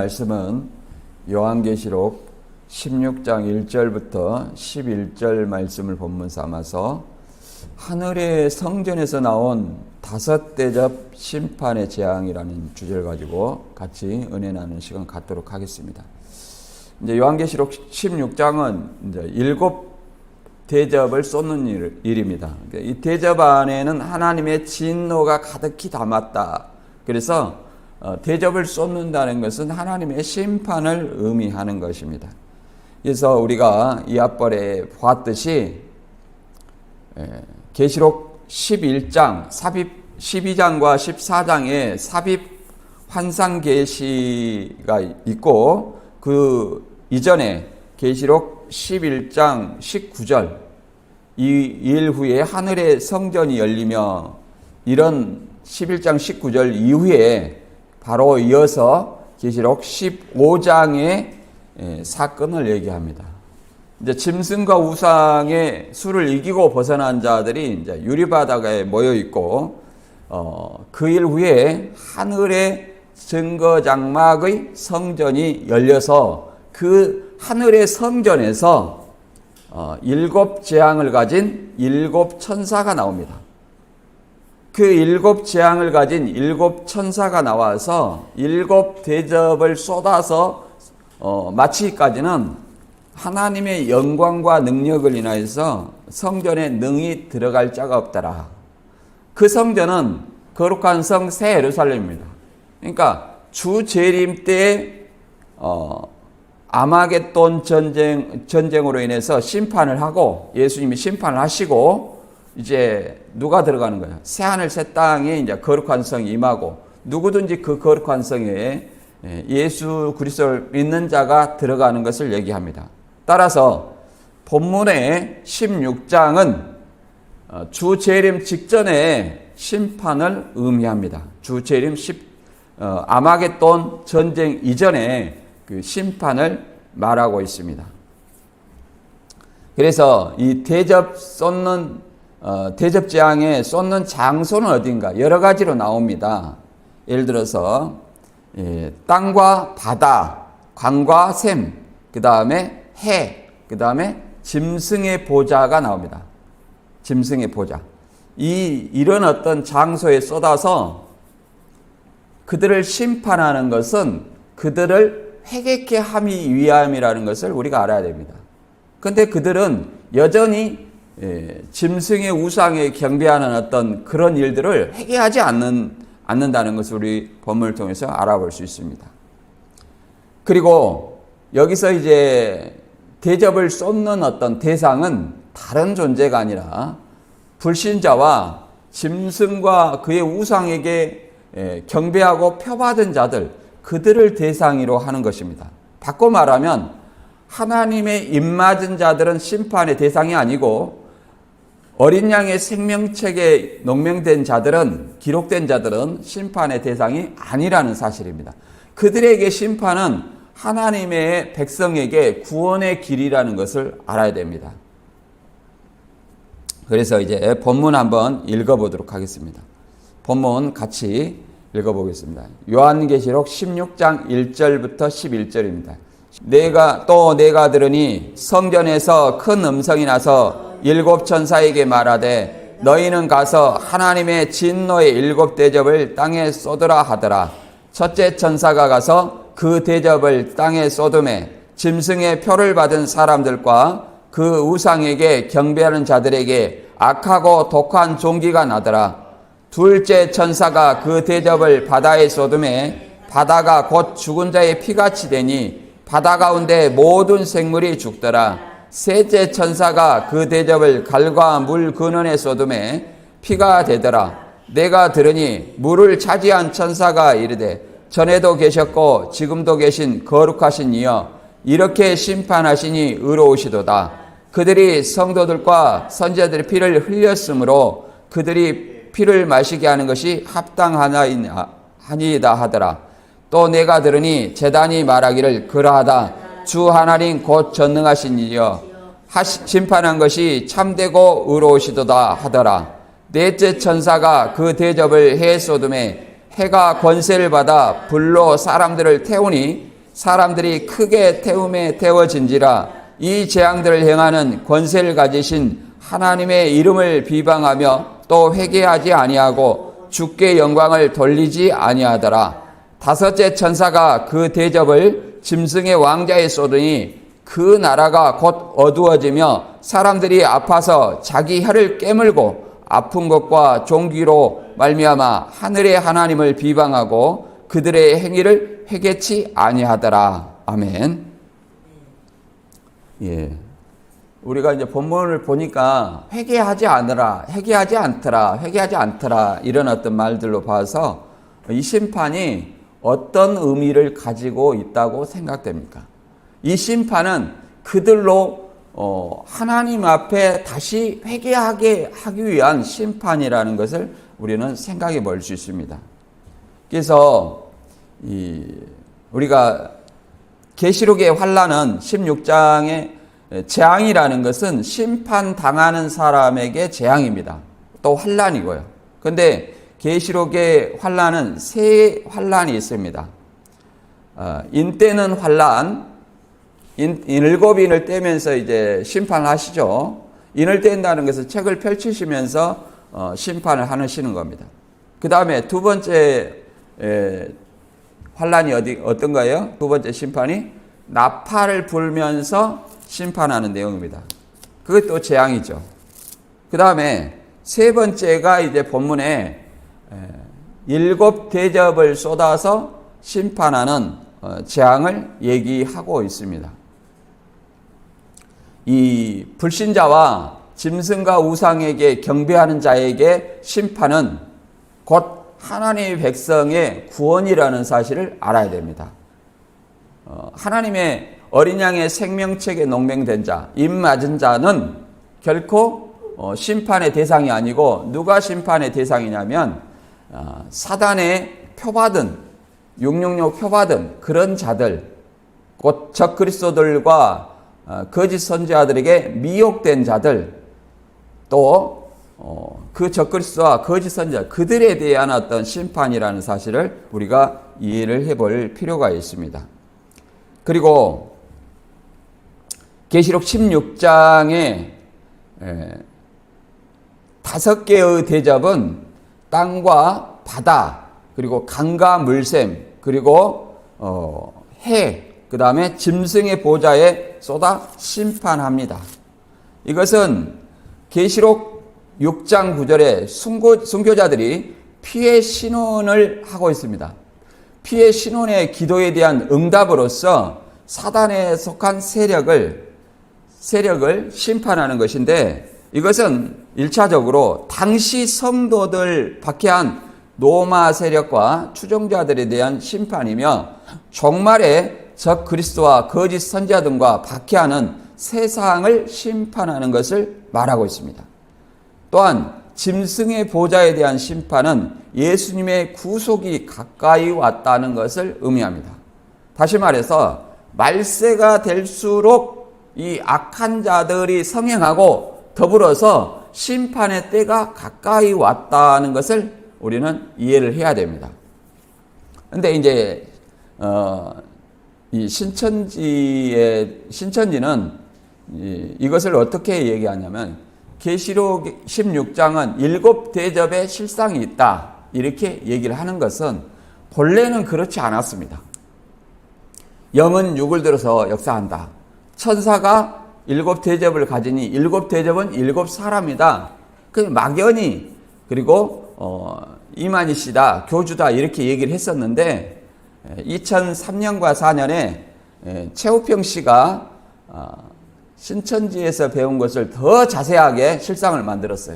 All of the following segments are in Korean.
말씀은 요한계시록 16장 1절부터 11절 말씀을 본문 삼아서 하늘의 성전에서 나온 다섯 대접 심판의 재앙이라는 주제를 가지고 같이 은혜 나누는 시간 갖도록 하겠습니다. 이제 요한계시록 16장은 이제 일곱 대접을 쏟는 일입니다. 이 대접 안에는 하나님의 진노가 가득히 담았다. 그래서 대접을 쏟는다는 것은 하나님의 심판을 의미하는 것입니다. 그래서 우리가 이 앞번에 보았듯이 계시록 11장, 12장과 14장에 삽입 환상 계시가 있고 그 이전에 계시록 11장 19절 이 일 후에 하늘의 성전이 열리며 이런 11장 19절 이후에 바로 이어서 계시록 15장의 사건을 얘기합니다. 이제 짐승과 우상의 수를 이기고 벗어난 자들이 이제 유리바다에 모여 있고 그 일 후에 하늘의 증거장막의 성전이 열려서 그 하늘의 성전에서 일곱 재앙을 가진 일곱 천사가 나옵니다. 그 일곱 재앙을 가진 일곱 천사가 나와서 일곱 대접을 쏟아서 마치기까지는 하나님의 영광과 능력을 인하여서 성전에 능히 들어갈 자가 없더라. 그 성전은 거룩한 성 새 예루살렘입니다. 그러니까 주 재림 때 아마겟돈 전쟁으로 인해서 심판을 하고 예수님이 심판을 하시고 이제 누가 들어가는 거예요? 새하늘 새 땅에 이제 거룩한 성이 임하고 누구든지 그 거룩한 성에 예수 그리스도를 믿는 자가 들어가는 것을 얘기합니다. 따라서 본문의 16장은 주 재림 직전에 심판을 의미합니다. 주 재림 아마겟돈 전쟁 이전에 그 심판을 말하고 있습니다. 그래서 이 대접 재앙에 쏟는 장소는 어딘가 여러 가지로 나옵니다. 예를 들어서 땅과 바다, 강과 샘, 그 다음에 해, 그 다음에 짐승의 보좌가 나옵니다. 짐승의 보좌. 이런 어떤 장소에 쏟아서 그들을 심판하는 것은 그들을 회개케 함이 위함이라는 것을 우리가 알아야 됩니다. 그런데 그들은 여전히 짐승의 우상에 경배하는 어떤 그런 일들을 회개하지 않는다는 것을 우리 본문을 통해서 알아볼 수 있습니다. 그리고 여기서 이제 대접을 쏟는 어떤 대상은 다른 존재가 아니라 불신자와 짐승과 그의 우상에게 경배하고 표받은 자들, 그들을 대상으로 하는 것입니다. 바꿔 말하면 하나님의 입맞은 자들은 심판의 대상이 아니고 어린 양의 생명책에 농명된 자들은, 기록된 자들은 심판의 대상이 아니라는 사실입니다. 그들에게 심판은 하나님의 백성에게 구원의 길이라는 것을 알아야 됩니다. 그래서 이제 본문 한번 읽어보도록 하겠습니다. 본문 같이 읽어보겠습니다. 요한계시록 16장 1절부터 11절입니다. 내가 들으니 성전에서 큰 음성이 나서 일곱 천사에게 말하되 너희는 가서 하나님의 진노의 일곱 대접을 땅에 쏟으라 하더라. 첫째 천사가 가서 그 대접을 땅에 쏟음에 짐승의 표를 받은 사람들과 그 우상에게 경배하는 자들에게 악하고 독한 종기가 나더라. 둘째 천사가 그 대접을 바다에 쏟음에 바다가 곧 죽은 자의 피같이 되니 바다 가운데 모든 생물이 죽더라. 셋째 천사가 그 대접을 갈과 물 근원에 쏟음에 피가 되더라. 내가 들으니 물을 차지한 천사가 이르되 전에도 계셨고 지금도 계신 거룩하신 이여 이렇게 심판하시니 의로우시도다. 그들이 성도들과 선지자들의 피를 흘렸으므로 그들이 피를 마시게 하는 것이 합당하나이다 하더라. 또 내가 들으니 제단이 말하기를 그러하다. 주 하나님 곧 전능하신 이여 심판한 것이 참되고 의로우시도다 하더라. 넷째 천사가 그 대접을 해에 쏟음에 해가 권세를 받아 불로 사람들을 태우니 사람들이 크게 태움에 태워진지라. 이 재앙들을 행하는 권세를 가지신 하나님의 이름을 비방하며 또 회개하지 아니하고 주께 영광을 돌리지 아니하더라. 다섯째 천사가 그 대접을 짐승의 왕자에 쏟으니 그 나라가 곧 어두워지며 사람들이 아파서 자기 혀를 깨물고 아픈 것과 종기로 말미암아 하늘의 하나님을 비방하고 그들의 행위를 회개치 아니하더라. 아멘. 예. 우리가 이제 본문을 보니까 회개하지 않으라, 회개하지 않더라, 회개하지 않더라 이런 어떤 말들로 봐서 이 심판이 어떤 의미를 가지고 있다고 생각됩니까? 이 심판은 그들로 하나님 앞에 다시 회개하게 하기 위한 심판이라는 것을 우리는 생각해 볼 수 있습니다. 그래서 우리가 계시록의 환란은 16장의 재앙이라는 것은 심판당하는 사람에게 재앙입니다. 또 환란이고요. 그런데 계시록의 환란은 세 환란이 있습니다. 인 때는 환란, 일곱 인을 떼면서 이제 심판을 하시죠. 인을 뗀다는 것은 책을 펼치시면서 심판을 하시는 겁니다. 그 다음에 두 번째 환란이 어떤 거예요? 두 번째 심판이 나팔을 불면서 심판하는 내용입니다. 그것도 재앙이죠. 그 다음에 세 번째가 이제 본문에 일곱 대접을 쏟아서 심판하는 재앙을 얘기하고 있습니다. 이 불신자와 짐승과 우상에게 경배하는 자에게 심판은 곧 하나님의 백성의 구원이라는 사실을 알아야 됩니다. 하나님의 어린 양의 생명책에 농맹된 자, 입 맞은 자는 결코 심판의 대상이 아니고 누가 심판의 대상이냐면 사단의 표받은 666 표받은 그런 자들, 곧 적그리스도들과 거짓 선지자들에게 미혹된 자들, 또 그 적그리스도와 거짓 선지자 그들에 대한 어떤 심판이라는 사실을 우리가 이해를 해볼 필요가 있습니다. 그리고 계시록 16장의 5개의 대접은 땅과 바다, 그리고 강과 물샘, 그리고 해, 그 다음에 짐승의 보좌에 쏟아 심판합니다. 이것은 계시록 6장 9절에 순교자들이 피의 신원을 하고 있습니다. 피의 신원의 기도에 대한 응답으로서 사단에 속한 세력을 심판하는 것인데, 이것은 1차적으로 당시 성도들 박해한 로마 세력과 추종자들에 대한 심판이며, 종말에 적 그리스도와 거짓 선지자 등과 박해하는 세상을 심판하는 것을 말하고 있습니다. 또한 짐승의 보좌에 대한 심판은 예수님의 구속이 가까이 왔다는 것을 의미합니다. 다시 말해서 말세가 될수록 이 악한 자들이 성행하고 더불어서 심판의 때가 가까이 왔다는 것을 우리는 이해를 해야 됩니다. 그런데 이제 이 신천지는 이것을 어떻게 얘기하냐면, 계시록 16장은 7 대접의 실상이 있다 이렇게 얘기를 하는 것은 본래는 그렇지 않았습니다. 영은 육을 들어서 역사한다. 천사가 7 대접을 가지니 7 대접은 7 사람이다. 그 막연히, 그리고 이만희시다, 교주다 이렇게 얘기를 했었는데, 2003년과 4년에 최우평 씨가 신천지에서 배운 것을 더 자세하게 실상을 만들었어요.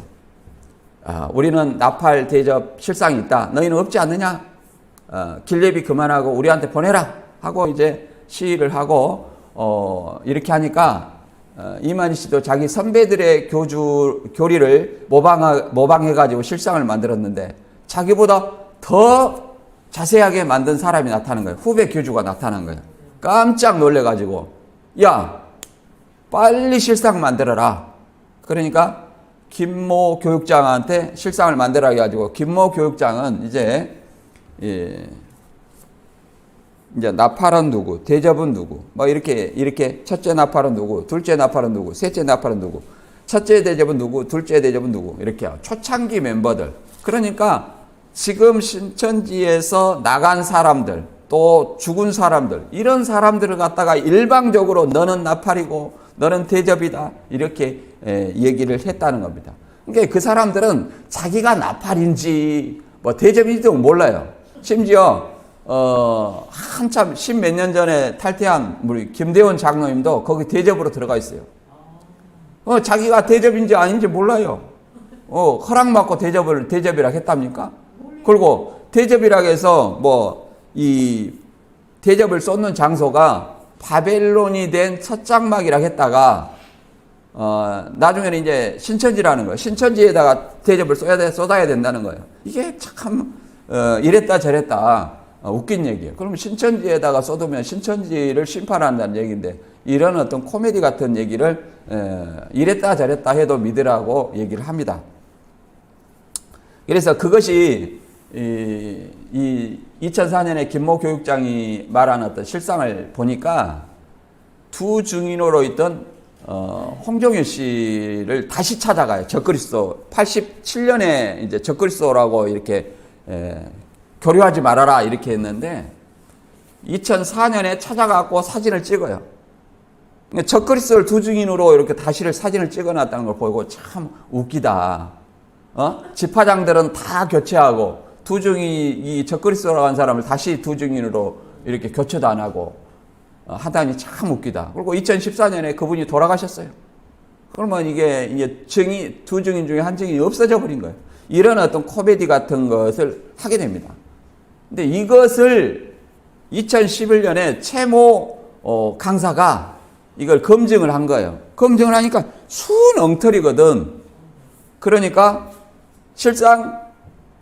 우리는 나팔 대접 실상이 있다. 너희는 없지 않느냐? 길례비 그만하고 우리한테 보내라 하고 이제 시위를 하고 이렇게 하니까 이만희 씨도 자기 선배들의 교리를 모방해가지고 실상을 만들었는데, 자기보다 더 자세하게 만든 사람이 나타난 거예요. 후배 교주가 나타난 거예요. 깜짝 놀래가지고, 야, 빨리 실상 만들어라. 그러니까 김모 교육장한테 실상을 만들어 가지고, 김모 교육장은 이제 이제 나팔은 누구, 대접은 누구, 뭐 이렇게 첫째 나팔은 누구, 둘째 나팔은 누구, 셋째 나팔은 누구, 첫째 대접은 누구, 둘째 대접은 누구, 이렇게 초창기 멤버들. 그러니까 지금 신천지에서 나간 사람들, 또 죽은 사람들, 이런 사람들을 갖다가 일방적으로 너는 나팔이고 너는 대접이다, 이렇게 얘기를 했다는 겁니다. 그러니까 그 사람들은 자기가 나팔인지 뭐 대접인지도 몰라요. 심지어 한참 십몇 년 전에 탈퇴한 우리 김대원 장로님도 거기 대접으로 들어가 있어요. 자기가 대접인지 아닌지 몰라요. 허락받고 대접이라 했답니까? 그리고 대접이라 해서 뭐 이 대접을 쏟는 장소가 바벨론이 된 첫장막이라 했다가 나중에는 이제 신천지라는 거예요. 신천지에다가 대접을 쏟아야 된다는 거예요. 이게 참 이랬다 저랬다 웃긴 얘기예요. 그러면 신천지에다가 쏟으면 신천지를 심판한다는 얘기인데, 이런 어떤 코미디 같은 얘기를 이랬다 저랬다 해도 믿으라고 얘기를 합니다. 그래서 그것이 이 2004년에 김모 교육장이 말한 어떤 실상을 보니까 두 증인으로 있던 홍종일 씨를 다시 찾아가요. 적그리스도 87년에 이제 적그리스도라고 이렇게 교류하지 말아라 이렇게 했는데 2004년에 찾아가고 사진을 찍어요. 적그리스도를 두 증인으로 이렇게 사진을 찍어놨다는 걸 보고 참 웃기다. 지파장들은 다 교체하고 두 증인이 이 적그리스도라고 한 사람을 다시 두 증인으로 이렇게 교체도 안 하고 하다니 참 웃기다. 그리고 2014년에 그분이 돌아가셨어요. 그러면 이게 두 증인 중에 한 증인이 없어져 버린 거예요. 이런 어떤 코미디 같은 것을 하게 됩니다. 근데 이것을 2011년에 최모 강사가 이걸 검증을 한 거예요. 검증을 하니까 순 엉터리거든. 그러니까 실상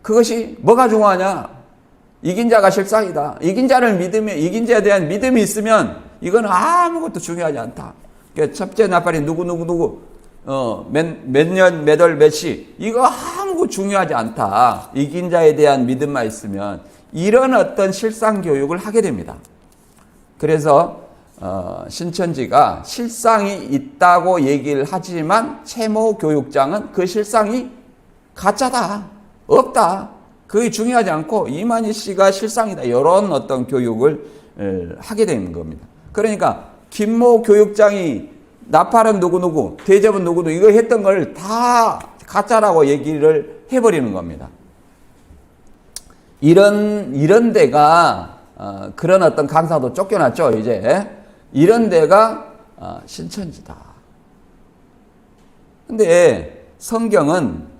그것이 뭐가 중요하냐? 이긴 자가 실상이다. 이긴 자를 믿으면, 이긴 자에 대한 믿음이 있으면 이건 아무것도 중요하지 않다. 그러니까 첫째 나팔이 누구, 몇 년, 몇 월, 몇 시, 이거 아무것도 중요하지 않다. 이긴 자에 대한 믿음만 있으면, 이런 어떤 실상 교육을 하게 됩니다. 그래서 신천지가 실상이 있다고 얘기를 하지만 최모 교육장은 그 실상이 가짜다. 없다. 그게 중요하지 않고 이만희 씨가 실상이다. 이런 어떤 교육을 하게 되는 겁니다. 그러니까 김모 교육장이 나팔은 누구, 대접은 누구 이거 했던 걸 다 가짜라고 얘기를 해버리는 겁니다. 이런 데가 그런 어떤 강사도 쫓겨났죠. 이제 이런 데가 신천지다. 근데 성경은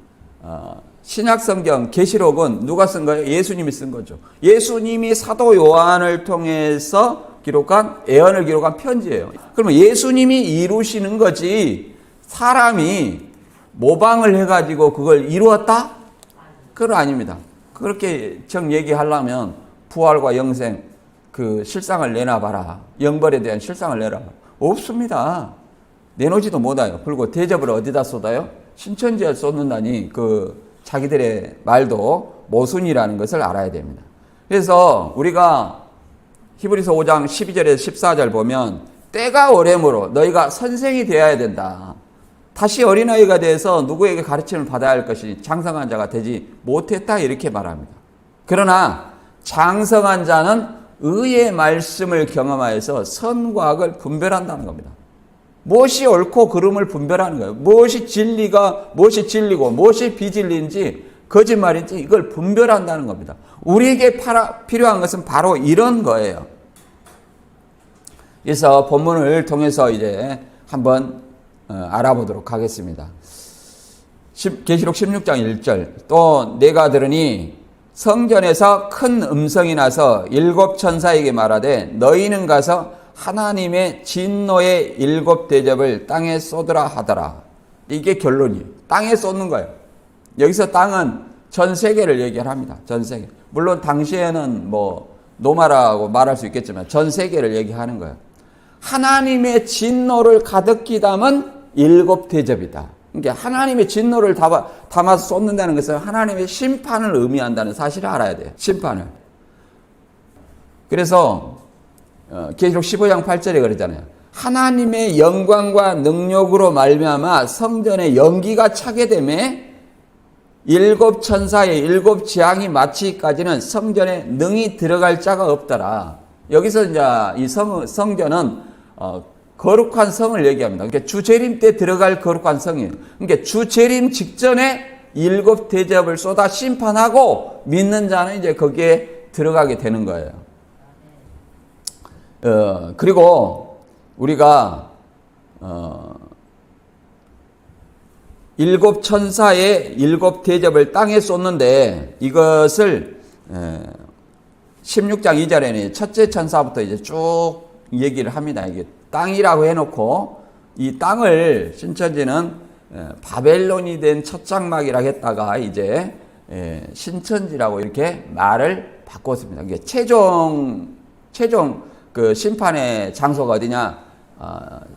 신약성경 계시록은 누가 쓴 거예요? 예수님이 쓴 거죠. 예수님이 사도 요한을 통해서 예언을 기록한 편지예요. 그러면 예수님이 이루시는 거지 사람이 모방을 해가지고 그걸 이루었다? 그건 아닙니다. 그렇게 얘기하려면 부활과 영생 그 실상을 내놔봐라. 영벌에 대한 실상을 내놔봐라. 없습니다. 내놓지도 못해요. 그리고 대접을 어디다 쏟아요? 신천지에 쏟는다니 자기들의 말도 모순이라는 것을 알아야 됩니다. 그래서 우리가 히브리서 5장 12절에서 14절 보면 때가 오래므로 너희가 선생이 되어야 된다. 다시 어린아이가 돼서 누구에게 가르침을 받아야 할 것이 장성한 자가 되지 못했다 이렇게 말합니다. 그러나 장성한 자는 의의 말씀을 경험하여서 선과 악을 분별한다는 겁니다. 무엇이 옳고 그름을 분별하는 거예요. 무엇이 진리고 무엇이 비진리인지 거짓말인지 이걸 분별한다는 겁니다. 우리에게 필요한 것은 바로 이런 거예요. 그래서 본문을 통해서 이제 한번 알아보도록 하겠습니다. 계시록 16장 1절 또 내가 들으니 성전에서 큰 음성이 나서 7 천사에게 말하되 너희는 가서 하나님의 진노의 7 대접을 땅에 쏟으라 하더라. 이게 결론이에요. 땅에 쏟는 거예요. 여기서 땅은 전 세계를 얘기를 합니다. 전 세계. 물론 당시에는 노마라고 말할 수 있겠지만 전 세계를 얘기하는 거예요. 하나님의 진노를 가득히 담은 7 대접이다. 그러니까 하나님의 진노를 담아서 쏟는다는 것은 하나님의 심판을 의미한다는 사실을 알아야 돼요. 심판을. 그래서 계시록 15장 8절에 그러잖아요. 하나님의 영광과 능력으로 말미암아 성전에 연기가 차게 되매 일곱 천사의 일곱 재앙이 마치기까지는 성전에 능히 들어갈 자가 없더라. 여기서 이제 이 성전은 거룩한 성을 얘기합니다. 그러니까 주재림 때 들어갈 거룩한 성이에요. 그러니까 주재림 직전에 일곱 대접을 쏟아 심판하고 믿는 자는 이제 거기에 들어가게 되는 거예요. 그리고 우리가 일곱 천사의 일곱 대접을 땅에 쏟는데 이것을 16장 2절에는 첫째 천사부터 이제 쭉 얘기를 합니다. 이게 땅이라고 해놓고 이 땅을 신천지는 바벨론이 된 첫 장막이라고 했다가 이제 신천지라고 이렇게 말을 바꿨습니다. 이게 최종 그 심판의 장소가 어디냐?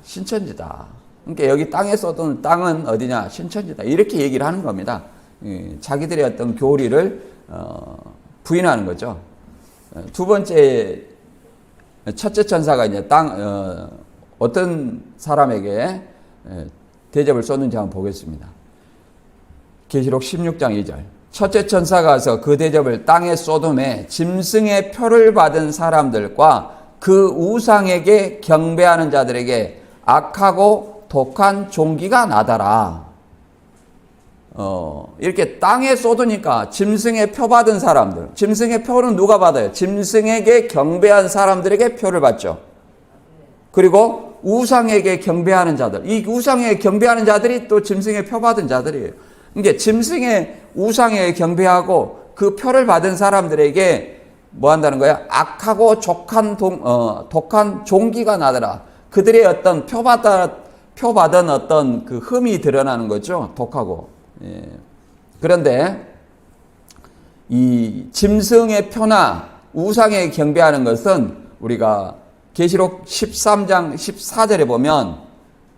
신천지다. 그러니까 여기 땅에 쏟은 땅은 어디냐? 신천지다. 이렇게 얘기를 하는 겁니다. 자기들의 어떤 교리를 부인하는 거죠. 두 번째, 첫째 천사가 이제 어떤 사람에게 대접을 쏟는지 한번 보겠습니다. 계시록 16장 2절. 첫째 천사가 와서 그 대접을 땅에 쏟음에 짐승의 표를 받은 사람들과 그 우상에게 경배하는 자들에게 악하고 독한 종기가 나더라. 이렇게 땅에 쏟으니까 짐승의 표 받은 사람들. 짐승의 표는 누가 받아요? 짐승에게 경배한 사람들에게 표를 받죠. 그리고 우상에게 경배하는 자들. 이 우상에 경배하는 자들이 또 짐승의 표 받은 자들이에요. 그러니까 짐승의 우상에 경배하고 그 표를 받은 사람들에게 뭐 한다는 거야? 악하고 독한 종기가 나더라. 그들의 어떤 표 받은 어떤 그 흠이 드러나는 거죠. 독하고. 예. 그런데 이 짐승의 표나 우상에 경배하는 것은 우리가 계시록 13장 14절에 보면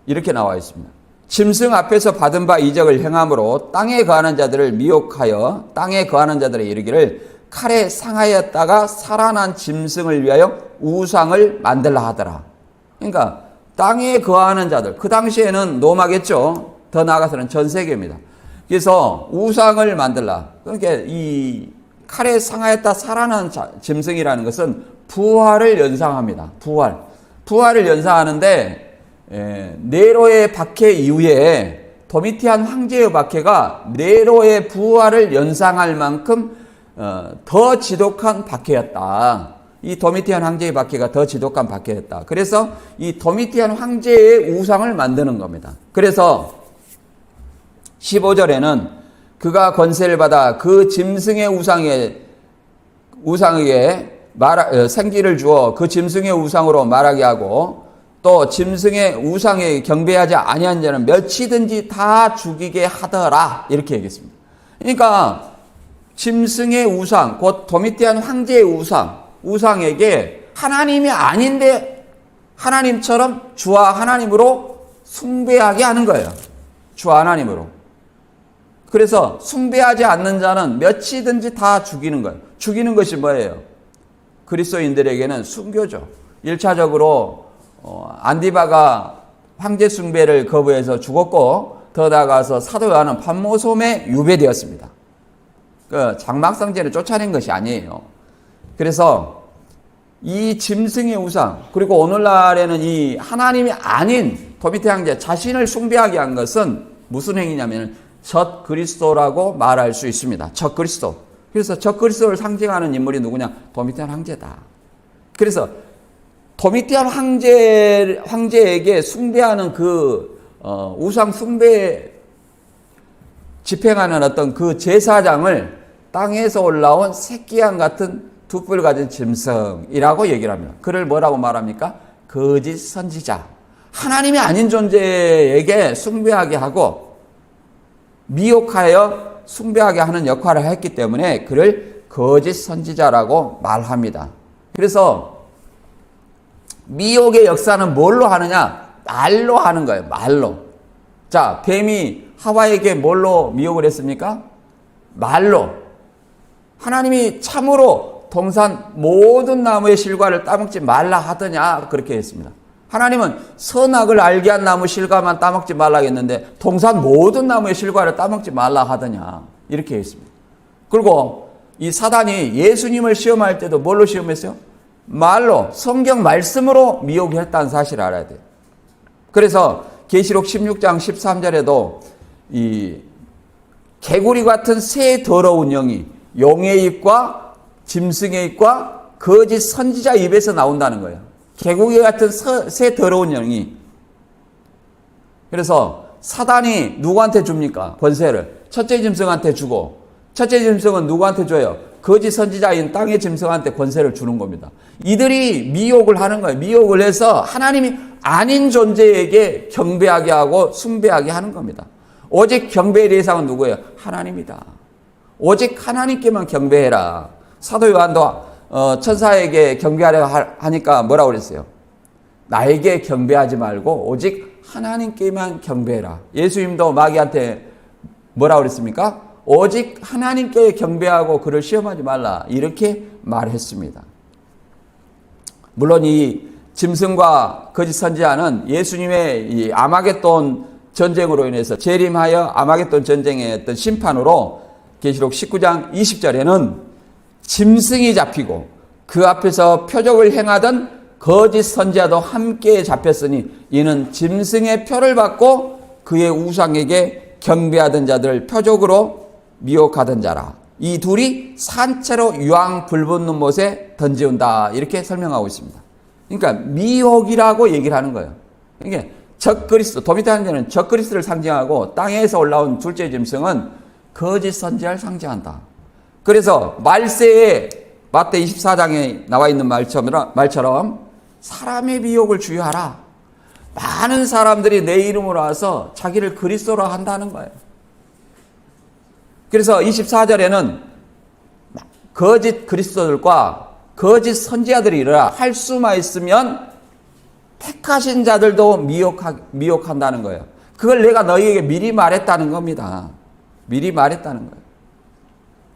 이렇게 나와 있습니다. 짐승 앞에서 받은 바 이적을 행함으로 땅에 거하는 자들을 미혹하여 땅에 거하는 자들의 이르기를 칼에 상하였다가 살아난 짐승을 위하여 우상을 만들라 하더라. 그러니까 땅에 거하는 자들, 그 당시에는 로마겠죠. 더 나아가서는 전 세계입니다. 그래서 우상을 만들라. 그러니까 이 칼에 상하였다 살아난 짐승이라는 것은 부활을 연상합니다. 부활을 연상하는데 네로의 박해 이후에 도미티안 황제의 박해가 네로의 부활을 연상할 만큼 더 지독한 박해였다. 이 도미티안 황제의 박해가 더 지독한 박해였다. 그래서 이 도미티안 황제의 우상을 만드는 겁니다. 그래서 15절에는 그가 권세를 받아 그 짐승의 우상에게 생기를 주어 그 짐승의 우상으로 말하게 하고 또 짐승의 우상에 경배하지 아니한 자는 몇이든지 다 죽이게 하더라. 이렇게 얘기했습니다. 그러니까 짐승의 우상, 곧 도미티안 황제의 우상에게 하나님이 아닌데 하나님처럼 주와 하나님으로 숭배하게 하는 거예요. 주와 하나님으로. 그래서 숭배하지 않는 자는 몇이든지 다 죽이는 거예요. 죽이는 것이 뭐예요? 그리스도인들에게는 순교죠. 1차적으로 안디바가 황제 숭배를 거부해서 죽었고 더 나아가서 사도 요한은 판모섬에 유배되었습니다. 그 장막성제를 쫓아낸 것이 아니에요. 그래서 이 짐승의 우상, 그리고 오늘날에는 이 하나님이 아닌 도미테 황제 자신을 숭배하게 한 것은 무슨 행위냐면 적 그리스도라고 말할 수 있습니다. 적 그리스도. 그래서 적 그리스도를 상징하는 인물이 누구냐? 도미티안 황제다. 그래서 도미티안 황제에게 숭배하는 그 우상 숭배 집행하는 어떤 그 제사장을 땅에서 올라온 새끼양 같은 두 뿔 가진 짐승이라고 얘기를 합니다. 그를 뭐라고 말합니까? 거짓 선지자. 하나님이 아닌 존재에게 숭배하게 하고 미혹하여 숭배하게 하는 역할을 했기 때문에 그를 거짓 선지자라고 말합니다. 그래서 미혹의 역사는 뭘로 하느냐? 말로 하는 거예요. 말로. 자, 뱀이 하와에게 뭘로 미혹을 했습니까? 말로. 하나님이 참으로 동산 모든 나무의 실과를 따먹지 말라 하더냐 그렇게 했습니다. 하나님은 선악을 알게 한 나무 실과만 따먹지 말라 했는데 동산 모든 나무의 실과를 따먹지 말라 하더냐 이렇게 했습니다. 그리고 이 사단이 예수님을 시험할 때도 뭘로 시험했어요? 말로 성경 말씀으로 미혹을 했다는 사실을 알아야 돼요. 그래서 계시록 16장 13절에도 이 개구리 같은 새 더러운 영이 용의 입과 짐승의 입과 거짓 선지자 입에서 나온다는 거예요. 개구리 같은 새 더러운 영이. 그래서 사단이 누구한테 줍니까? 권세를. 첫째 짐승한테 주고, 첫째 짐승은 누구한테 줘요? 거짓 선지자인 땅의 짐승한테 권세를 주는 겁니다. 이들이 미혹을 하는 거예요. 미혹을 해서 하나님이 아닌 존재에게 경배하게 하고 숭배하게 하는 겁니다. 오직 경배의 대상은 누구예요? 하나님이다. 오직 하나님께만 경배해라. 사도 요한도 천사에게 경배하려 하니까 뭐라고 그랬어요? 나에게 경배하지 말고 오직 하나님께만 경배해라. 예수님도 마귀한테 뭐라고 그랬습니까? 오직 하나님께 경배하고 그를 시험하지 말라. 이렇게 말했습니다. 물론 이 짐승과 거짓 선지자는 예수님의 이 아마겟돈 전쟁으로 인해서 재림하여 아마겟돈 전쟁의 어떤 심판으로 계시록 19장 20절에는 짐승이 잡히고 그 앞에서 표적을 행하던 거짓 선지자도 함께 잡혔으니 이는 짐승의 표를 받고 그의 우상에게 경배하던 자들을 표적으로 미혹하던 자라. 이 둘이 산채로 유황 불붙는 못에 던지운다. 이렇게 설명하고 있습니다. 그러니까 미혹이라고 얘기를 하는 거예요. 그러니까 적그리스도, 도미테 하는 자는 적그리스도를 상징하고 땅에서 올라온 둘째 짐승은 거짓 선지자를 상징한다. 그래서 말세에 마태 24장에 나와 있는 말처럼 사람의 미혹을 주의하라. 많은 사람들이 내 이름으로 와서 자기를 그리스도로 한다는 거예요. 그래서 24절에는 거짓 그리스도들과 거짓 선지자들이 일어나 할 수만 있으면 택하신 자들도 미혹한다는 거예요. 그걸 내가 너희에게 미리 말했다는 겁니다. 미리 말했다는 거예요.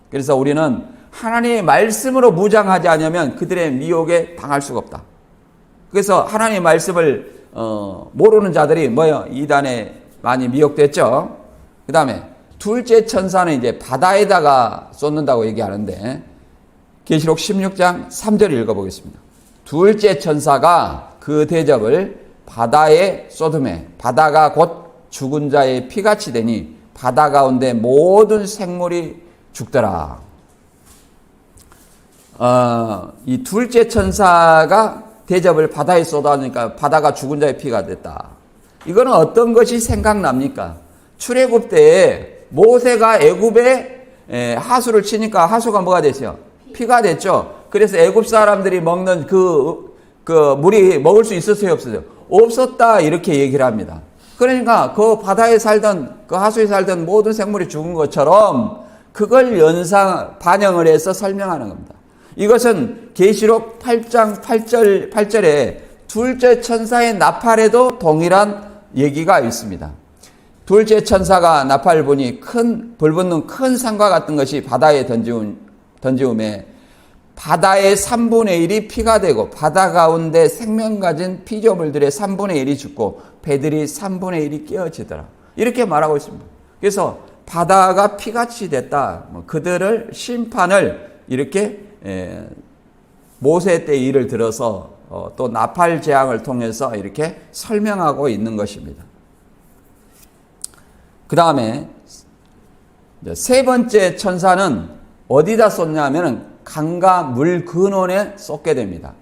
그래서 우리는 하나님의 말씀으로 무장하지 않으면 그들의 미혹에 당할 수가 없다. 그래서 하나님의 말씀을 모르는 자들이 뭐요? 이단에 많이 미혹됐죠. 그 다음에 둘째 천사는 이제 바다에다가 쏟는다고 얘기하는데 계시록 16장 3절 읽어보겠습니다. 둘째 천사가 그 대접을 바다에 쏟음에 바다가 곧 죽은 자의 피같이 되니 바다 가운데 모든 생물이 죽더라. 이 둘째 천사가 대접을 바다에 쏟아니까 바다가 죽은 자의 피가 됐다. 이거는 어떤 것이 생각납니까? 출애굽 때에 모세가 애굽에 하수를 치니까 하수가 뭐가 됐어요? 피가 됐죠. 그래서 애굽 사람들이 먹는 그 물이 먹을 수 있었어요, 없었어요? 없었다 이렇게 얘기를 합니다. 그러니까 그 바다에 살던 그 하수에 살던 모든 생물이 죽은 것처럼 그걸 반영을 해서 설명하는 겁니다. 이것은 계시록 8장 8절에 둘째 천사의 나팔에도 동일한 얘기가 있습니다. 둘째 천사가 나팔을 보니 불붙는 큰 산과 같은 것이 바다에 던지움에 바다의 3분의 1이 피가 되고 바다 가운데 생명 가진 피조물들의 3분의 1이 죽고 배들이 3분의 1이 깨어지더라. 이렇게 말하고 있습니다. 그래서 바다가 피같이 됐다. 그들을 심판을 이렇게 모세 때 일을 들어서 또 나팔 재앙을 통해서 이렇게 설명하고 있는 것입니다. 그 다음에 세 번째 천사는 어디다 쏟냐면은 강과 물 근원에 쏟게 됩니다.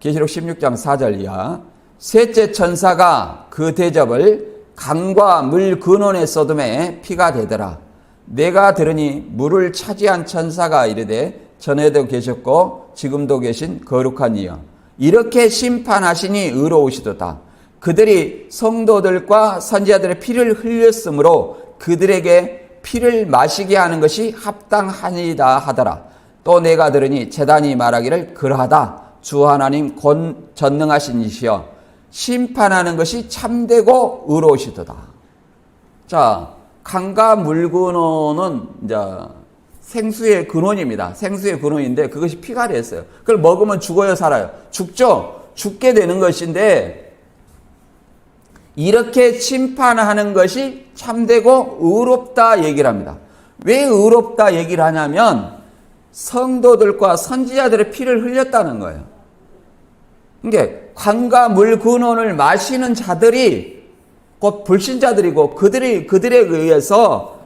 계시록 16장 4절 이하. 셋째 천사가 그 대접을 강과 물 근원에 쏟음에 피가 되더라. 내가 들으니 물을 차지한 천사가 이르되 전에도 계셨고 지금도 계신 거룩한 이여 이렇게 심판하시니 의로우시도다. 그들이 성도들과 선지자들의 피를 흘렸으므로 그들에게 피를 마시게 하는 것이 합당하니이다 하더라. 또 내가 들으니 제단이 말하기를 그러하다. 주 하나님 전능하신 이시여 심판하는 것이 참되고 의로우시도다. 자, 강과 물 근원은 이제 생수의 근원입니다. 생수의 근원인데 그것이 피가 됐어요. 그걸 먹으면 죽어요, 살아요? 죽죠. 죽게 되는 것인데 이렇게 심판하는 것이 참되고 의롭다 얘기를 합니다. 왜 의롭다 얘기를 하냐면 성도들과 선지자들의 피를 흘렸다는 거예요. 그러니까 관과 물 근원을 마시는 자들이 곧 불신자들이고 그들에 의해서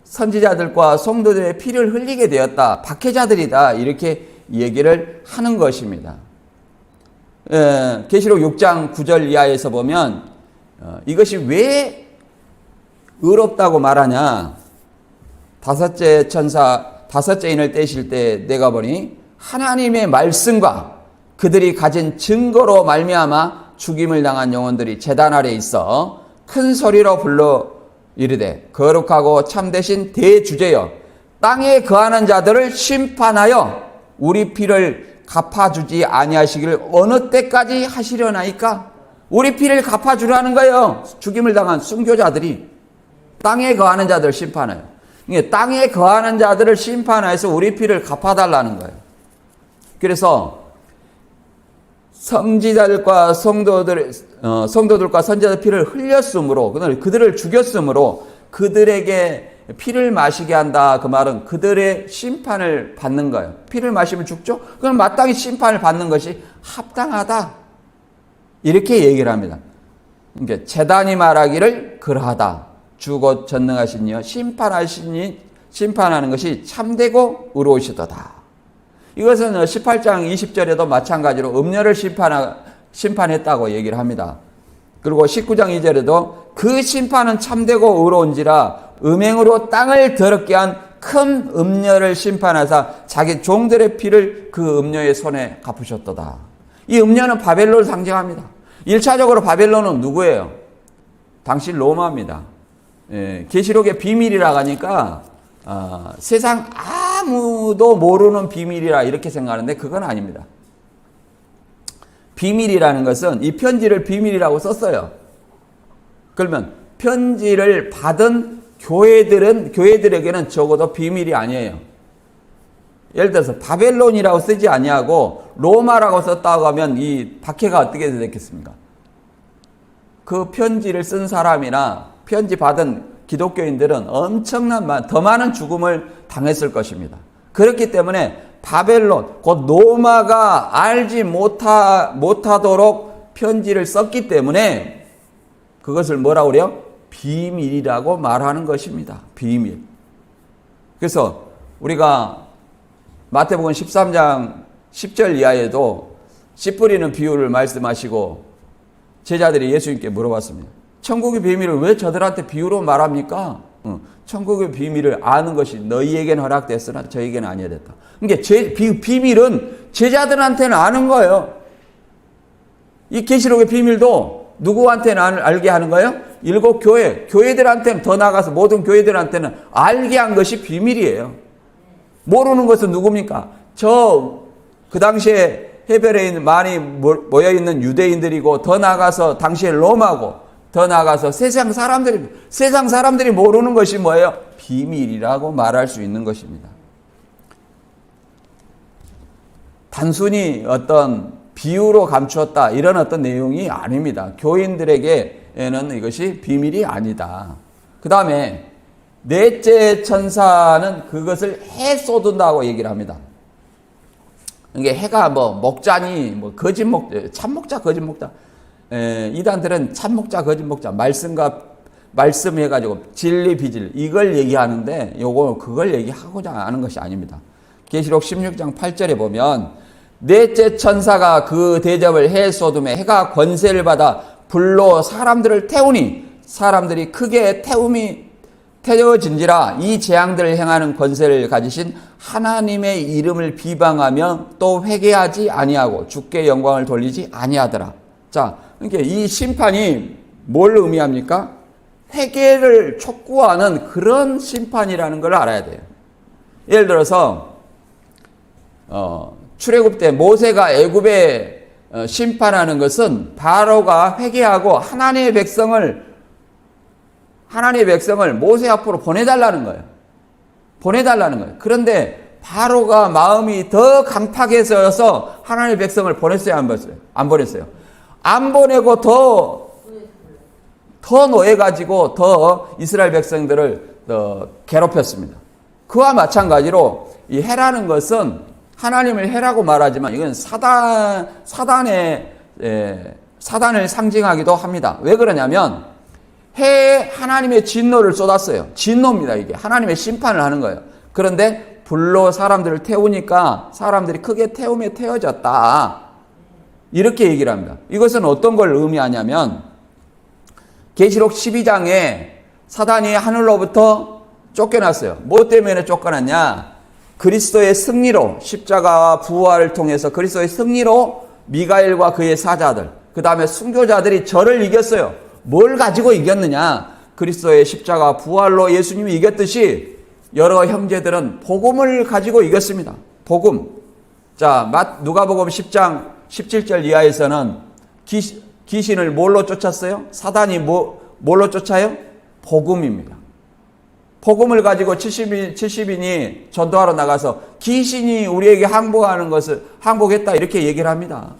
선지자들과 성도들의 피를 흘리게 되었다. 박해자들이다. 이렇게 얘기를 하는 것입니다. 계시록 6장 9절 이하에서 보면 이것이 왜 의롭다고 말하냐. 다섯째 인을 떼실 때 내가 보니 하나님의 말씀과 그들이 가진 증거로 말미암아 죽임을 당한 영혼들이 제단 아래 있어 큰 소리로 불러 이르되 거룩하고 참되신 대주제여 땅에 거하는 자들을 심판하여 우리 피를 갚아주지 아니하시기를 어느 때까지 하시려나이까. 우리 피를 갚아주라는 거예요. 죽임을 당한 순교자들이 땅에 거하는 자들을 심판해요. 땅에 거하는 자들을 심판해서 우리 피를 갚아달라는 거예요. 그래서 성지자들과 성도들과 선지자들 피를 흘렸으므로 그들을 죽였으므로 그들에게 피를 마시게 한다. 그 말은 그들의 심판을 받는 거예요. 피를 마시면 죽죠? 그럼 마땅히 심판을 받는 것이 합당하다. 이렇게 얘기를 합니다. 그러니까 제단이 말하기를 그러하다. 주곧 전능하신 이여 심판하는 것이 참되고 의로우시도다. 이것은 18장 20절에도 마찬가지로 음녀를 심판했다고 얘기를 합니다. 그리고 19장 2절에도 그 심판은 참되고 의로운지라 음행으로 땅을 더럽게 한 큰 음녀를 심판하사 자기 종들의 피를 그 음녀의 손에 갚으셨도다. 이 음녀는 바벨론을 상징합니다. 1차적으로 바벨론은 누구예요? 당시 로마입니다. 계시록의 비밀이라고 하니까 세상 아무도 모르는 비밀이라 이렇게 생각하는데 그건 아닙니다. 비밀이라는 것은 이 편지를 비밀이라고 썼어요. 그러면 편지를 받은 교회들에게는 적어도 비밀이 아니에요. 예를 들어서 바벨론이라고 쓰지 아니하고 로마라고 썼다고 하면 이 박해가 어떻게 됐겠습니까? 그 편지를 쓴 사람이나 편지 받은 기독교인들은 엄청난 더 많은 죽음을 당했을 것입니다. 그렇기 때문에 바벨론, 곧 로마가 알지 못하도록 편지를 썼기 때문에 그것을 뭐라고 그래요? 비밀이라고 말하는 것입니다. 비밀. 그래서 우리가 마태복음 13장 10절 이하에도 씨 뿌리는 비유를 말씀하시고 제자들이 예수님께 물어봤습니다. 천국의 비밀을 왜 저들한테 비유로 말합니까? 천국의 비밀을 아는 것이 너희에게는 허락됐으나 저에게는 아니었다. 그러니까 비밀은 제자들한테는 아는 거예요. 이 계시록의 비밀도 누구한테는 알게 하는 거예요? 7 교회들한테는 더 나아가서 모든 교회들한테는 알게 한 것이 비밀이에요. 모르는 것은 누굽니까? 그 당시에 해변에 많이 모여있는 유대인들이고 더 나아가서 당시에 로마고 더 나아가서 세상 사람들이 모르는 것이 뭐예요? 비밀이라고 말할 수 있는 것입니다. 단순히 어떤 비유로 감추었다 이런 어떤 내용이 아닙니다. 교인들에게는 이것이 비밀이 아니다. 그 다음에 넷째 천사는 그것을 해 쏟은다고 얘기를 합니다. 이게 해가 목자니 참목자 거짓목자 이단들은 참목자 거짓목자 말씀 해가지고 진리 비질 이걸 얘기하는데 그걸 얘기하고자 하는 것이 아닙니다. 계시록 16장 8절에 보면 넷째 천사가 그 대접을 해 쏟음에 해가 권세를 받아 불로 사람들을 태우니 사람들이 크게 태워진지라 이 재앙들을 행하는 권세를 가지신 하나님의 이름을 비방하며 또 회개하지 아니하고 주께 영광을 돌리지 아니하더라. 자, 그러니까 이 심판이 뭘 의미합니까? 회개를 촉구하는 그런 심판이라는 걸 알아야 돼요. 예를 들어서 출애굽 때 모세가 애굽에 심판하는 것은 바로가 회개하고 하나님의 백성을 모세 앞으로 보내달라는 거예요. 보내달라는 거예요. 그런데 바로가 마음이 더 강팍해져서 하나님의 백성을 보냈어요, 안 보냈어요? 안 보냈어요. 안 보내고 더 노예가지고 더 이스라엘 백성들을 더 괴롭혔습니다. 그와 마찬가지로 이 해라는 것은 하나님을 해라고 말하지만 이건 사단을 상징하기도 합니다. 왜 그러냐면 해에 하나님의 진노를 쏟았어요. 진노입니다, 이게. 하나님의 심판을 하는 거예요. 그런데 불로 사람들을 태우니까 사람들이 크게 태움에 태워졌다. 이렇게 얘기를 합니다. 이것은 어떤 걸 의미하냐면 계시록 12장에 사단이 하늘로부터 쫓겨났어요. 뭐 때문에 쫓겨났냐? 그리스도의 승리로, 십자가와 부활을 통해서 그리스도의 승리로 미가엘과 그의 사자들, 그 다음에 순교자들이 저를 이겼어요. 뭘 가지고 이겼느냐? 그리스도의 십자가 부활로 예수님이 이겼듯이 여러 형제들은 복음을 가지고 이겼습니다. 복음. 자, 누가복음 10장 17절 이하에서는 귀신을 뭘로 쫓았어요? 사단이 뭘로 쫓아요? 복음입니다. 복음을 가지고 70인이 전도하러 나가서 귀신이 우리에게 항복하는 것을 항복했다 이렇게 얘기를 합니다.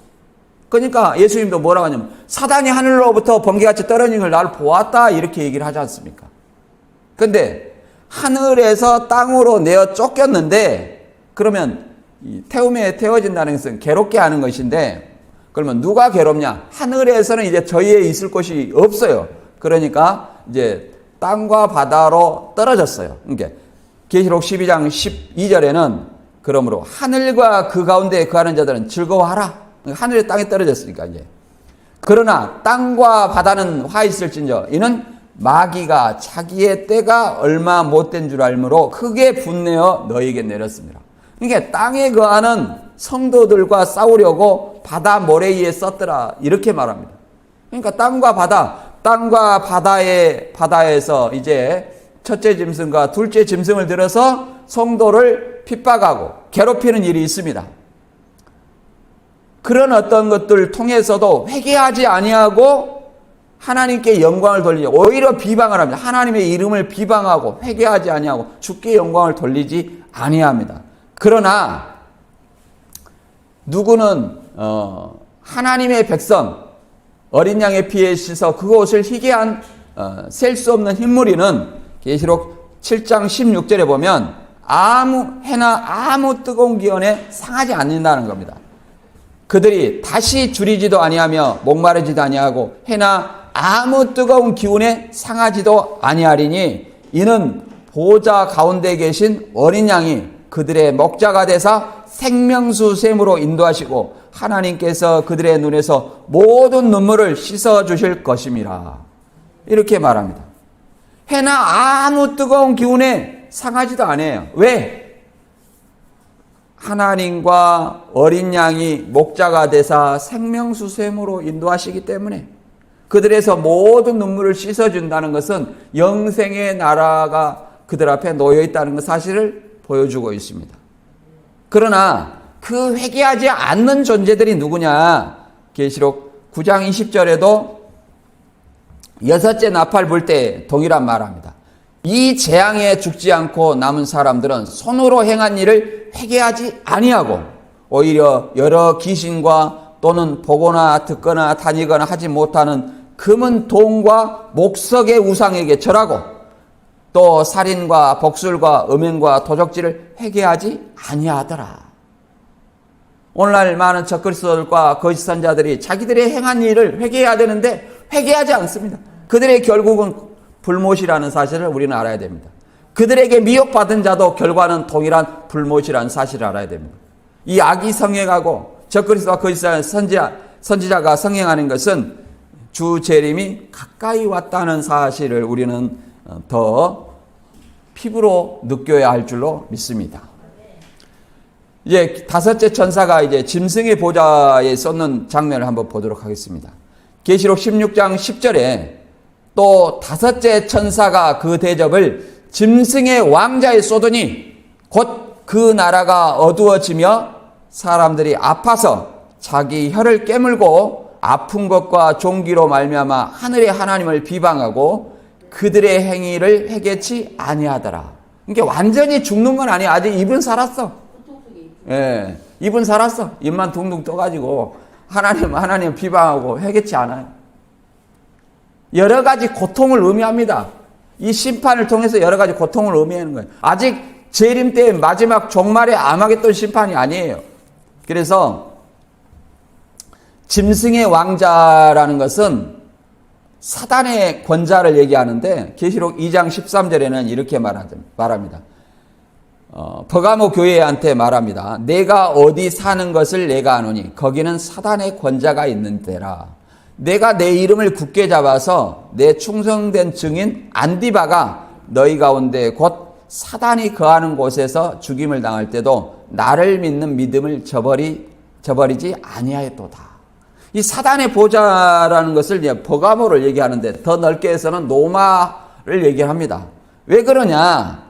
그러니까 예수님도 뭐라고 하냐면 사단이 하늘로부터 번개같이 떨어지는 걸 나를 보았다 이렇게 얘기를 하지 않습니까? 근데 하늘에서 땅으로 내어 쫓겼는데 그러면 태움에 태워진다는 것은 괴롭게 하는 것인데 그러면 누가 괴롭냐? 하늘에서는 이제 저희에 있을 곳이 없어요. 그러니까 이제 땅과 바다로 떨어졌어요. 그러니까 계시록 12장 12절에는 그러므로 하늘과 그 가운데 거하는 자들은 즐거워하라. 하늘에 땅에 떨어졌으니까 이제. 그러나 땅과 바다는 화 있을진저 이는 마귀가 자기의 때가 얼마 못된 줄 알므로 크게 분내어 너희에게 내렸습니다. 그러니까 땅에 거하는 성도들과 싸우려고 바다 모래 위에 썼더라 이렇게 말합니다. 그러니까 땅과 바다에서 이제 첫째 짐승과 둘째 짐승을 들어서 성도를 핍박하고 괴롭히는 일이 있습니다. 그런 어떤 것들을 통해서도 회개하지 아니하고 하나님께 영광을 돌리지 오히려 비방을 합니다. 하나님의 이름을 비방하고 회개하지 아니하고 주께 영광을 돌리지 아니합니다. 그러나 누구는 하나님의 백성 어린 양의 피에 씻어 그것을 희게 한 셀 수 없는 흰무리는 계시록 7장 16절에 보면 해나 아무 뜨거운 기온에 상하지 않는다는 겁니다. 그들이 다시 줄이지도 아니하며 목마르지도 아니하고 해나 아무 뜨거운 기운에 상하지도 아니하리니 이는 보좌 가운데 계신 어린 양이 그들의 목자가 되사 생명수 샘으로 인도하시고 하나님께서 그들의 눈에서 모든 눈물을 씻어 주실 것임이라. 이렇게 말합니다. 해나 아무 뜨거운 기운에 상하지도 않아요. 왜? 하나님과 어린 양이 목자가 되사 생명수 샘으로 인도하시기 때문에 그들에서 모든 눈물을 씻어준다는 것은 영생의 나라가 그들 앞에 놓여 있다는 사실을 보여주고 있습니다. 그러나 그 회개하지 않는 존재들이 누구냐? 계시록 9장 20절에도 여섯째 나팔 불 때 동일한 말합니다. 이 재앙에 죽지 않고 남은 사람들은 손으로 행한 일을 회개하지 아니하고 오히려 여러 귀신과 또는 보거나 듣거나 다니거나 하지 못하는 금은 동과 목석의 우상에게 절하고 또 살인과 복술과 음행과 도적질을 회개하지 아니하더라. 오늘날 많은 적그리스도들과 거짓 선자들이 자기들의 행한 일을 회개해야 되는데 회개하지 않습니다. 그들의 결국은 불못이라는 사실을 우리는 알아야 됩니다. 그들에게 미혹받은 자도 결과는 동일한 불못이라는 사실을 알아야 됩니다. 이 악이 성행하고 적그리스도와 거짓 선지자가 성행하는 것은 주 재림이 가까이 왔다는 사실을 우리는 더 피부로 느껴야 할 줄로 믿습니다. 이제 다섯째 천사가 이제 짐승의 보좌에 쏟는 장면을 한번 보도록 하겠습니다. 계시록 16장 10절에 또 다섯째 천사가 그 대접을 짐승의 왕자에 쏟으니 곧 그 나라가 어두워지며 사람들이 아파서 자기 혀를 깨물고 아픈 것과 종기로 말미암아 하늘의 하나님을 비방하고 그들의 행위를 회개치 아니하더라. 그러니까 완전히 죽는 건 아니야. 아직 입은 살았어. 예, 입은 살았어. 입만 둥둥 떠가지고 하나님 비방하고 회개치 않아요. 여러 가지 고통을 의미합니다. 이 심판을 통해서 여러 가지 고통을 의미하는 거예요. 아직 재림 때의 마지막 종말의 아마겟돈 심판이 아니에요. 그래서 짐승의 왕자라는 것은 사단의 권자를 얘기하는데 계시록 2장 13절에는 이렇게 말합니다. 버가모 교회한테 말합니다. 내가 어디 사는 것을 내가 아노니 거기는 사단의 권자가 있는 데라. 내가 내 이름을 굳게 잡아서 내 충성된 증인 안디바가 너희 가운데 곧 사단이 거하는 곳에서 죽임을 당할 때도 나를 믿는 믿음을 저버리지 아니하였도다. 이 사단의 보좌라는 것을 이제 버가모를 얘기하는데 더 넓게 해서는 노마를 얘기합니다. 왜 그러냐?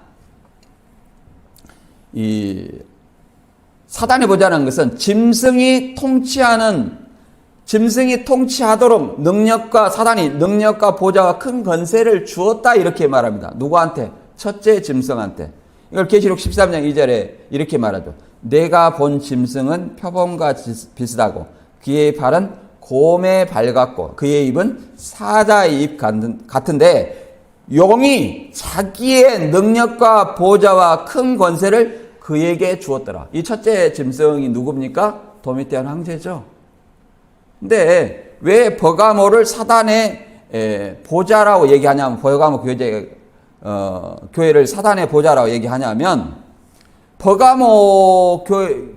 이 사단의 보좌라는 것은 짐승이 통치하도록 사단이 능력과 보좌와 큰 권세를 주었다 이렇게 말합니다. 누구한테? 첫째 짐승한테. 이걸 계시록 13장 2절에 이렇게 말하죠. 내가 본 짐승은 표범과 비슷하고 그의 발은 곰의 발 같고 그의 입은 사자의 입 같은데 용이 자기의 능력과 보좌와 큰 권세를 그에게 주었더라. 이 첫째 짐승이 누굽니까? 도미티안 황제죠. 근데 왜 버가모를 사단의 보좌라고 얘기하냐면 버가모 교회를 사단의 보좌라고 얘기하냐면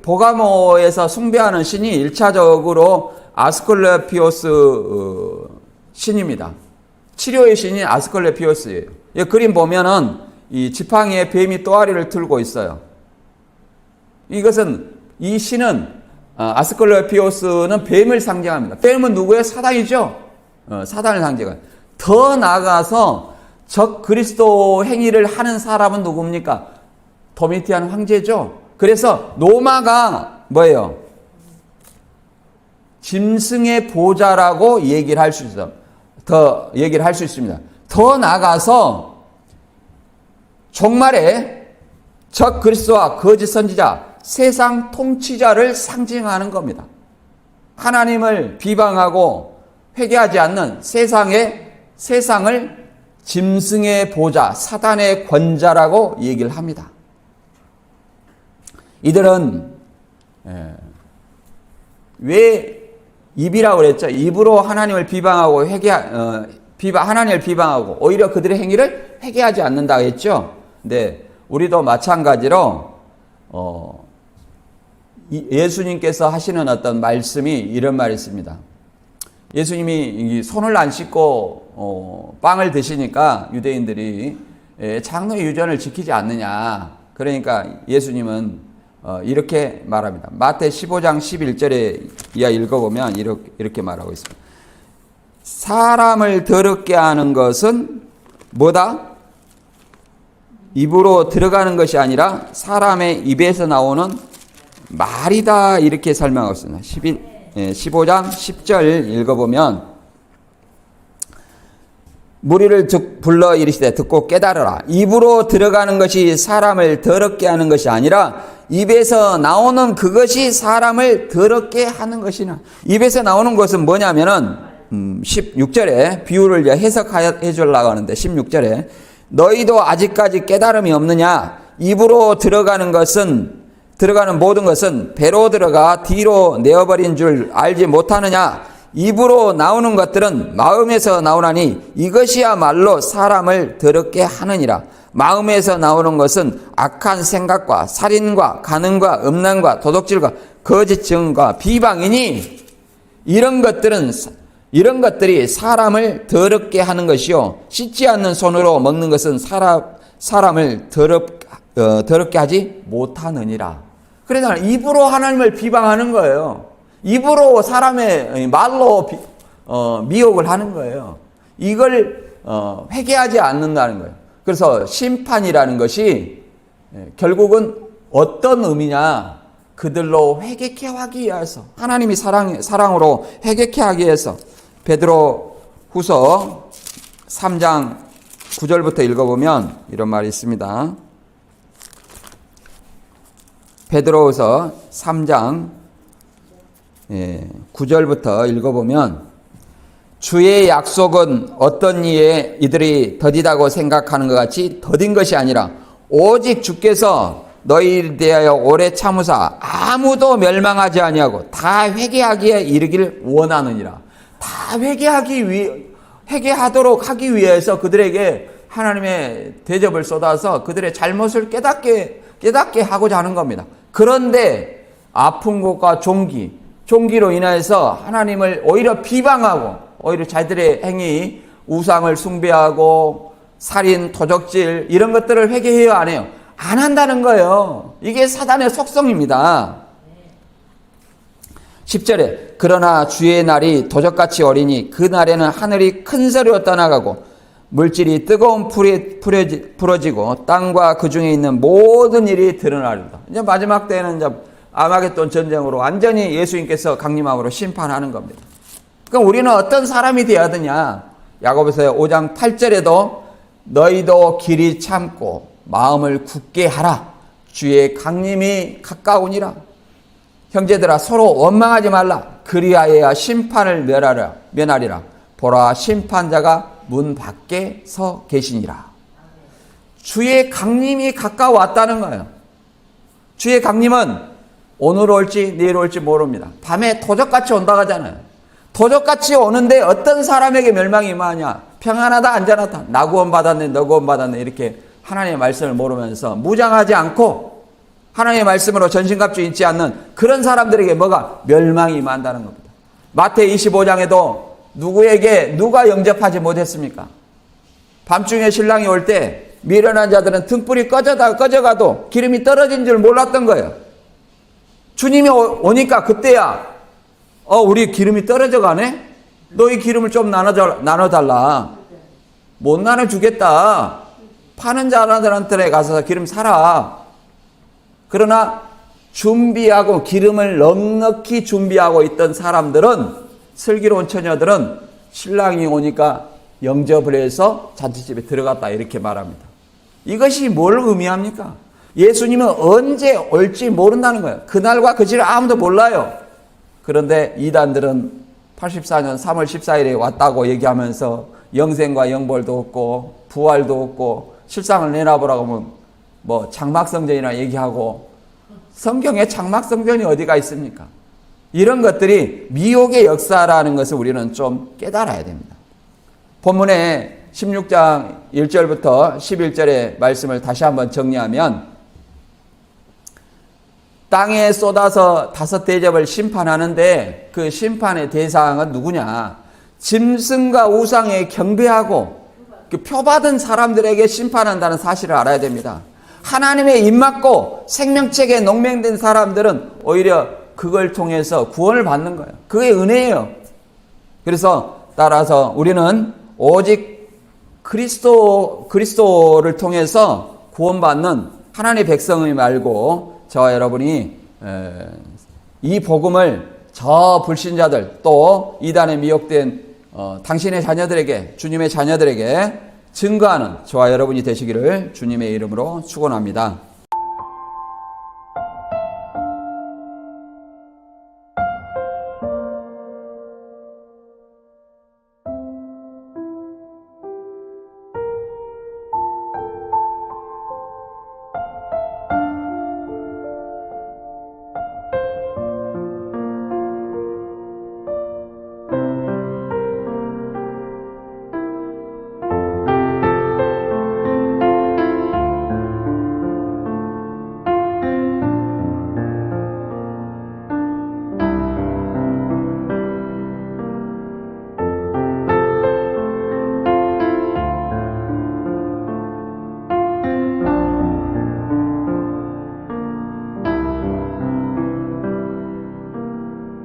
버가모에서 숭배하는 신이 1차적으로 아스클레피오스 신입니다. 치료의 신인 아스클레피오스예요. 이 그림 보면은 이 지팡이에 뱀이 또아리를 틀고 있어요. 이 신은 아스클레피오스는 뱀을 상징합니다. 뱀은 누구예요? 사단이죠. 사단을 상징해요. 더 나아가서 적 그리스도 행위를 하는 사람은 누굽니까? 도미티안 황제죠. 그래서 로마가 뭐예요? 짐승의 보좌라고 얘기를 할 수 있어요. 더 얘기를 할 수 있습니다. 더 나아가서 종말에 적 그리스도와 거짓 선지자, 세상 통치자를 상징하는 겁니다. 하나님을 비방하고 회개하지 않는 세상을 짐승의 보좌, 사단의 권자라고 얘기를 합니다. 이들은 왜 입이라고 그랬죠? 입으로 하나님을 비방하고 하나님을 비방하고 오히려 그들의 행위를 회개하지 않는다고 했죠. 근데 우리도 마찬가지로 예수님께서 하시는 어떤 말씀이 이런 말이 있습니다. 예수님이 손을 안 씻고 빵을 드시니까 유대인들이 장로의 유전을 지키지 않느냐. 그러니까 예수님은 이렇게 말합니다. 마태 15장 11절에 이하 읽어보면 이렇게 말하고 있습니다. 사람을 더럽게 하는 것은 뭐다? 입으로 들어가는 것이 아니라 사람의 입에서 나오는 말이다. 이렇게 설명하고 있습니다. 15장 10절 읽어보면 무리를 불러 이르시되 듣고 깨달으라. 입으로 들어가는 것이 사람을 더럽게 하는 것이 아니라 입에서 나오는 그것이 사람을 더럽게 하는 것이나. 입에서 나오는 것은 뭐냐면은 16절에 비유를 해석해 주려고 하는데 16절에 너희도 아직까지 깨달음이 없느냐? 입으로 들어가는 모든 것은 배로 들어가 뒤로 내어버린 줄 알지 못하느냐? 입으로 나오는 것들은 마음에서 나오나니 이것이야말로 사람을 더럽게 하느니라. 마음에서 나오는 것은 악한 생각과 살인과 간음과 음란과 도둑질과 거짓 증언과 비방이니 이런 것들이 사람을 더럽게 하는 것이요 씻지 않는 손으로 먹는 것은 사람을 더럽게 하지 못하느니라. 그래서 입으로 하나님을 비방하는 거예요. 입으로 사람의 말로 미혹을 하는 거예요. 이걸 회개하지 않는다는 거예요. 그래서 심판이라는 것이 결국은 어떤 의미냐? 그들로 회개케 하기 위해서, 하나님이 사랑으로 회개케 하기 위해서. 베드로 후서 3장 9절부터 읽어보면 이런 말이 있습니다. 베드로후서 3장 9절부터 읽어보면 주의 약속은 어떤 이에 이들이 더디다고 생각하는 것 같이 더딘 것이 아니라 오직 주께서 너희를 대하여 오래 참으사 아무도 멸망하지 아니하고 다 회개하기에 이르기를 원하느니라. 다 회개하도록 하기 위해서 그들에게 하나님의 대접을 쏟아서 그들의 잘못을 깨닫게 하고자 하는 겁니다. 그런데 아픈 것과 종기로 인해서 하나님을 오히려 비방하고 오히려 자기들의 행위, 우상을 숭배하고 살인, 도적질 이런 것들을 회개해요, 안 해요? 안 한다는 거예요. 이게 사단의 속성입니다. 10절에 그러나 주의 날이 도적같이 어리니 그 날에는 하늘이 큰 소리로 떠나가고 물질이 뜨거운 풀이 부러지고 땅과 그 중에 있는 모든 일이 드러나리로다. 이제 마지막 때에는 이제 아마겟돈 전쟁으로 완전히 예수님께서 강림함으로 심판하는 겁니다. 그럼 우리는 어떤 사람이 되어야 되냐? 야고보서 5장 8절에도 너희도 길이 참고 마음을 굳게 하라. 주의 강림이 가까우니라. 형제들아 서로 원망하지 말라. 그리하여야 심판을 면하리라. 보라 심판자가 문 밖에 서 계시니라. 주의 강림이 가까웠다는 거예요. 주의 강림은 오늘 올지 내일 올지 모릅니다. 밤에 도적같이 온다고 하잖아요. 도적같이 오는데 어떤 사람에게 멸망이 임하냐? 평안하다 안전하다. 나 구원 받았네 너 구원 받았네 이렇게 하나님의 말씀을 모르면서 무장하지 않고 하나님의 말씀으로 전신갑주 입지 않는 그런 사람들에게 뭐가? 멸망이 임한다는 겁니다. 마태 25장에도 누가 영접하지 못했습니까? 밤중에 신랑이 올 때 미련한 자들은 등불이 꺼져가도 기름이 떨어진 줄 몰랐던 거예요. 주님이 오니까 그때야 우리 기름이 떨어져 가네? 너희 기름을 좀 나눠달라. 못 나눠주겠다. 파는 자들한테 가서 기름 사라. 그러나 준비하고 기름을 넉넉히 준비하고 있던 사람들은 슬기로운 처녀들은 신랑이 오니까 영접을 해서 잔치집에 들어갔다 이렇게 말합니다. 이것이 뭘 의미합니까? 예수님은 언제 올지 모른다는 거예요. 그날과 그 시를 아무도 몰라요. 그런데 이단들은 84년 3월 14일에 왔다고 얘기하면서 영생과 영벌도 없고 부활도 없고 실상을 내놔보라고 하면 뭐 장막성전이나 얘기하고 성경에 장막성전이 어디가 있습니까? 이런 것들이 미혹의 역사라는 것을 우리는 좀 깨달아야 됩니다. 본문의 16장 1절부터 11절의 말씀을 다시 한번 정리하면 땅에 쏟아서 다섯 대접을 심판하는데 그 심판의 대상은 누구냐? 짐승과 우상에 경배하고 그 표받은 사람들에게 심판한다는 사실을 알아야 됩니다. 하나님의 입맞고 생명책에 농맹된 사람들은 오히려 그걸 통해서 구원을 받는 거예요. 그게 은혜예요. 그래서 따라서 우리는 오직 그리스도를 통해서 구원받는 하나님의 백성이 말고 저와 여러분이 이 복음을 저 불신자들 또 이단에 미혹된 당신의 자녀들에게 주님의 자녀들에게 증거하는 저와 여러분이 되시기를 주님의 이름으로 축원합니다.